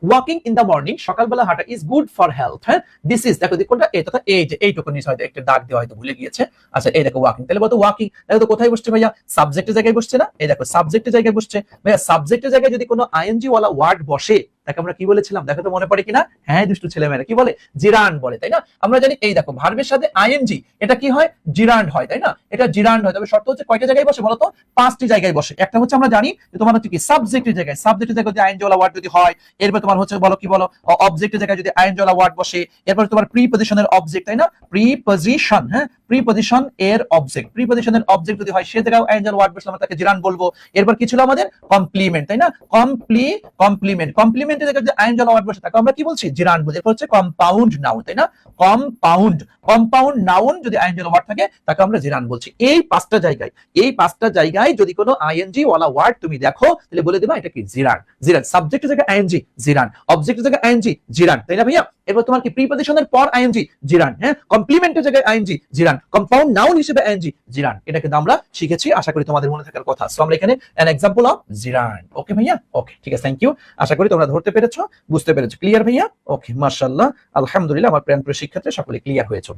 Walking in the morning, সকালবেলা হাঁটা is good for health. হ্যাঁ, দিস ইজ, দেখো কোনটা, এটা এই যে এইটুকু নিচে হয়তো একটা দাগ দেওয়া হয়তো ভুলে গিয়েছে। আচ্ছা এই দেখো ওয়াকিং, তাহলে বলতো ওয়াকিং, দেখো তো কোথায় বসছে ভাইয়া, সাবজেক্টের জায়গায় বসছে না, এই দেখো সাবজেক্টের জায়গায় বসছে। ভাইয়া সাবজেক্টের জায়গায় যদি কোনো আইএনজি ওয়ালা ওয়ার্ড বসে, তাকে আমরা কি বলেছিলাম, দেখো তো মনে পড়ে কিনা? হ্যাঁ দুষ্টু ছেলেমেয়েরা কি বলে, জিরান্ড বলে, তাই না? আমরা জানি এই দেখো ভার্বের সাথে আইএনজি, এটা কি হয়, জিরান্ড হয়, তাই না? এটা জিরান্ড হয়, তবে শর্ত হচ্ছে কয়টা জায়গায় বসে বলতো, 5টি জায়গায় বসে। একটা হচ্ছে আমরা জানি যে তোমার হচ্ছে কি সাবজেক্টের জায়গায়, সাবজেক্টের জায়গায় যদি আইএনজি ওয়ালা ওয়ার্ড যদি হয়, এরপর তোমার হচ্ছে বলো কি বলো, অবজেক্টের জায়গায় যদি আইএনজি ওয়ালা ওয়ার্ড বসে, এরপর তোমার প্রিপজিশনের অবজেক্ট, তাই না? প্রিপজিশন, হ্যাঁ প্রিপজিশন এর অবজেক্ট, প্রিপজিশনের অবজেক্ট যদি হয় সে জায়গায় আইএনজি ওয়ালা ওয়ার্ড বসলে আমরা তাকে জিরান্ড বলবো। এরপর কি ছিল আমাদের, কমপ্লিমেন্ট, তাই না? কমপ্লিমেন্ট, কমপ্লিমেন্টের জায়গায় যদি আইএনজি ওয়ালা ওয়ার্ড বসে তাকে আমরা কি বলছি, জিরান্ড বলছি। এরপর হচ্ছে কম্পাউন্ড নাউন, তাই না? কম্পাউন্ড নাউন যদি আইএনজি ওয়ালা ওয়ার্ড থাকে তাকে আমরা জিরান্ড বলছি। এই 5টা জায়গায় যদি কোনো আইএনজি ওয়ালা ওয়ার্ড তুমি দেখো, তাহলে বলে দেবা এটা কি, জিরান্ড। সাবজেক্টের জায়গায় আইএনজি, জিরান্ড। অবজেক্টের জায়গায় আইএনজি, জিরান্ড, তাই না ভাইয়া? এরপর তোমার কি প্রিপজিশনের পর আইএনজি, জিরান্ড। হ্যাঁ, কমপ্লিমেন্টের জায়গায় আইএনজি, জিরান্ড। কম্পাউন্ড নাউন হিসেবে আইএনজি, জিরান্ড। এটা কিন্তু আমরা শিখেছি, আশা করি তোমাদের মনে থাকার কথা। সো আমরা এখানে an example of জিরান্ড। ওকে ভাইয়া, ওকে ঠিক আছে, থ্যাংক ইউ। আশা করি তোমরা ধরতে পেরেছো, বুঝতে পেরেছো। ক্লিয়ার ভাইয়া? ওকে মাশাআল্লাহ, আলহামদুলিল্লাহ, আমার প্রিয় শিক্ষার্থী সকলে ক্লিয়ার হয়েছে।